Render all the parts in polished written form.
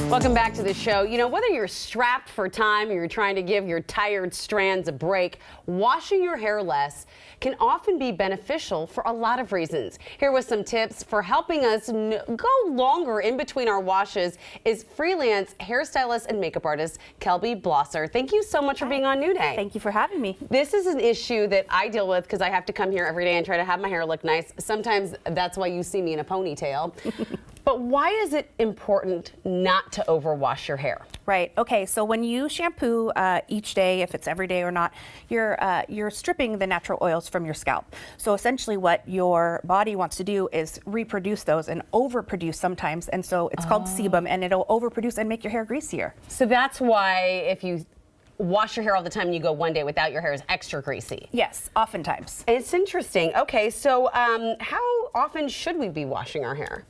Welcome back to the show. You know, whether you're strapped for time or you're trying to give your tired strands a break, washing your hair less can often be beneficial for a lot of reasons. Here with some tips for helping us go longer in between our washes is freelance hairstylist and makeup artist Kelby Blosser. Thank you so much for being on New Day. Thank you for having me. This is an issue that I deal with because I have to come here every day and try to have my hair look nice. Sometimes that's why you see me in a ponytail. But why is it important not to overwash your hair? Right. Okay. So when you shampoo each day, if it's every day or not, you're stripping the natural oils from your scalp. So essentially, what your body wants to do is reproduce those and overproduce sometimes, and so it's called sebum, and it'll overproduce and make your hair greasier. So that's why if you wash your hair all the time and you go one day without, your hair is extra greasy. Yes, oftentimes. It's interesting. Okay, so how often should we be washing our hair?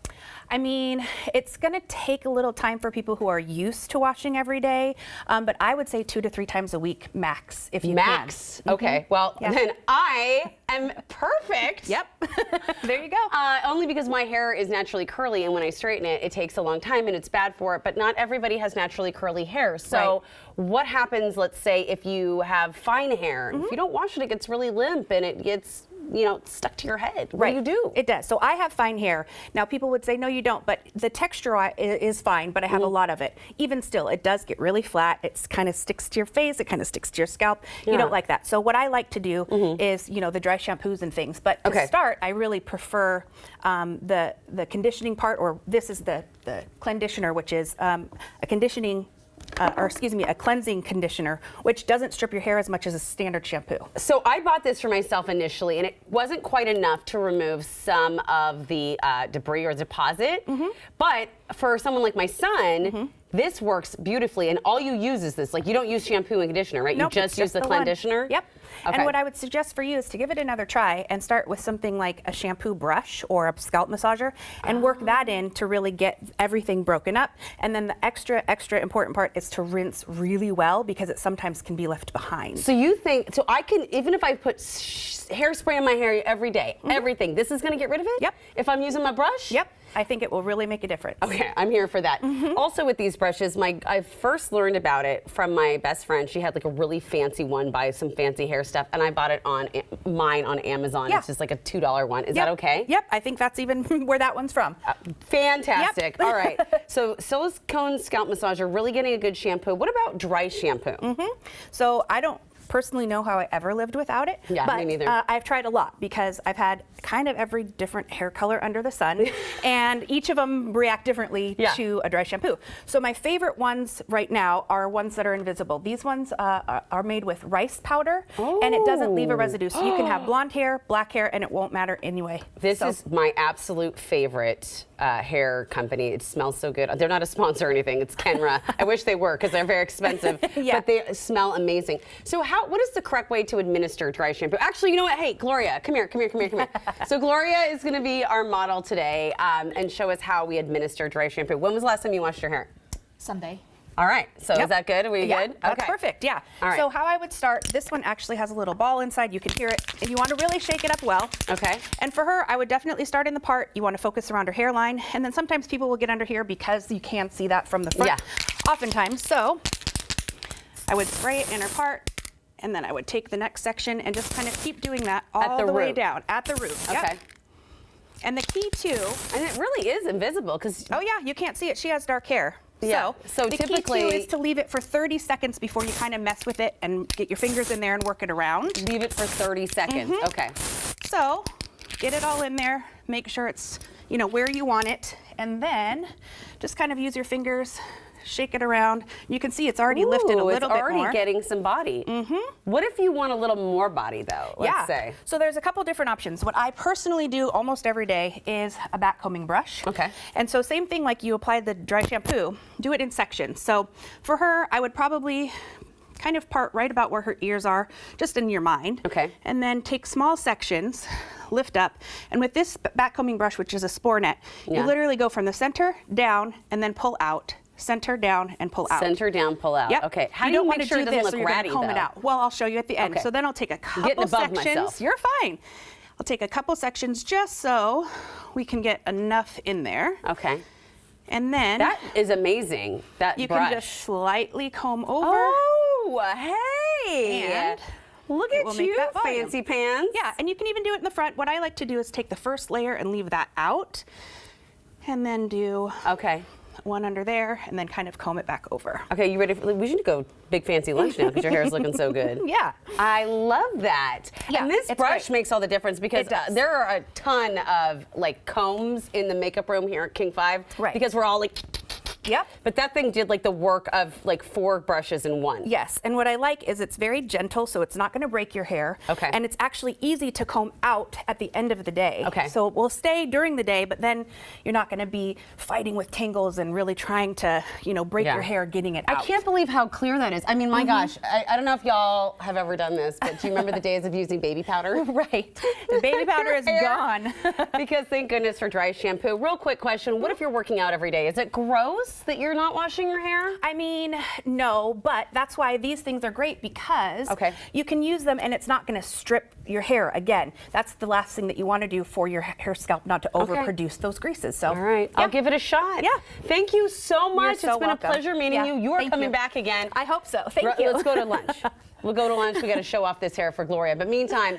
I mean, it's going to take a little time for people who are used to washing every day, but I would say 2 to 3 times a week max, if you Max? can. Okay, well, then I am perfect. Yep. There you go. Only because my hair is naturally curly, and when I straighten it, it takes a long time and it's bad for it, but not everybody has naturally curly hair. So what happens, let's say, if you have fine hair? If you don't wash it, it gets really limp and it gets, you know, stuck to your head. What do you do? It does. So I have fine hair. Now people would say, no, you don't, but the texture is fine, but I have a lot of it. Even still, it does get really flat. It kind of sticks to your face. It kind of sticks to your scalp. You don't like that. So what I like to do is, you know, the dry shampoos and things. But to start, I really prefer the conditioning part, or this is the conditioner, which is a conditioning a cleansing conditioner, which doesn't strip your hair as much as a standard shampoo. So I bought this for myself initially, and it wasn't quite enough to remove some of the debris or deposit. But for someone like my son, this works beautifully, and all you use is this. Like, you don't use shampoo and conditioner, right? Nope, you just use the conditioner? Yep. Okay. And what I would suggest for you is to give it another try and start with something like a shampoo brush or a scalp massager and work that in to really get everything broken up. And then the extra important part is to rinse really well, because it sometimes can be left behind. So you think, so I can, even if I put hairspray in my hair every day, everything, this is going to get rid of it? Yep. If I'm using my brush? Yep. I think it will really make a difference. Okay, I'm here for that. Also with these brushes, I first learned about it from my best friend. She had like a really fancy one by some fancy hair stuff, and I bought it on mine on Amazon. It's just like a $2 one. Is that okay? Yep, I think that's even where that one's from. Fantastic. All right. So silicone scalp massager, really getting a good shampoo. What about dry shampoo? So I don't personally know how I ever lived without it. Yeah, but me neither. I've tried a lot, because I've had kind of every different hair color under the sun, and each of them react differently to a dry shampoo. So my favorite ones right now are ones that are invisible. These ones are made with rice powder, and it doesn't leave a residue. So you can have blonde hair, black hair, and it won't matter anyway. This is my absolute favorite hair company. It smells so good. They're not a sponsor or anything. It's Kenra. I wish they were, because they're very expensive, but they smell amazing. So what is the correct way to administer dry shampoo? Actually, you know what? Hey, Gloria, come here. So Gloria is going to be our model today and show us how we administer dry shampoo. When was the last time you washed your hair? Sunday. All right. So is that good? Are we good? That's perfect. Yeah. All right. So how I would start, this one actually has a little ball inside. You can hear it. And you want to really shake it up well. Okay. And for her, I would definitely start in the part. You want to focus around her hairline. And then sometimes people will get under here because you can see that from the front. Oftentimes. So I would spray it in her part. And then I would take the next section and just kind of keep doing that all the way down at the root. Okay. And the key too, and it really is invisible, because you can't see it. She has dark hair. So the typically key too is to leave it for 30 seconds before you kind of mess with it and get your fingers in there and work it around. Leave it for 30 seconds. Okay. So get it all in there. Make sure it's, you know, where you want it, and then just kind of use your fingers. Shake it around. You can see it's already lifted a little bit more. It's already getting some body. What if you want a little more body, though? Let's say. So there's a couple different options. What I personally do almost every day is a back combing brush. Okay. And so same thing, like you apply the dry shampoo, do it in sections. So for her, I would probably kind of part right about where her ears are, just in your mind. Okay. And then take small sections, lift up, and with this back combing brush, which is a spore net, you literally go from the center down and then pull out. Center down and pull out. Center down, pull out. Yep. Okay. How you do you don't make want to sure do it doesn't this, look so you're ratty, comb it though? out. Well, I'll show you at the end. Okay. So then I'll take a couple Getting above sections. myself. You're fine. I'll take a couple sections just so we can get enough in there. Okay. And then that is amazing. That you brush. can just slightly comb over. Oh, hey. And look it will at make you, that volume. fancy pants. Yeah, and you can even do it in the front. What I like to do is take the first layer and leave that out, and then do one under there, and then kind of comb it back over. Okay, you ready? We should go big fancy lunch now because your hair is looking so good. Yeah. I love that. Yeah, and this it's brush great. makes all the difference because there are a ton of like combs in the makeup room here at King 5. Right. Because we're all like, Yep. But that thing did like the work of like 4 brushes in one. Yes, and what I like is it's very gentle, so it's not going to break your hair. Okay. And it's actually easy to comb out at the end of the day. Okay. So it will stay during the day, but then you're not going to be fighting with tangles and really trying to, break your hair getting it out. I can't believe how clear that is. I mean, my gosh, I don't know if y'all have ever done this, but do you remember the days of using baby powder? Right. The baby powder is gone. Because thank goodness for dry shampoo. Real quick question, what if you're working out every day? Is it gross that you're not washing your hair? I mean, no, but that's why these things are great because you can use them and it's not going to strip your hair again. That's the last thing that you want to do for your hair scalp, not to overproduce those greases. So, all right, I'll give it a shot. Yeah. Thank you so much. You're so it's been welcome. a pleasure meeting you. You are coming back again. I hope so. Thank you. Let's go to lunch. We'll go to lunch. We got to show off this hair for Gloria. But meantime,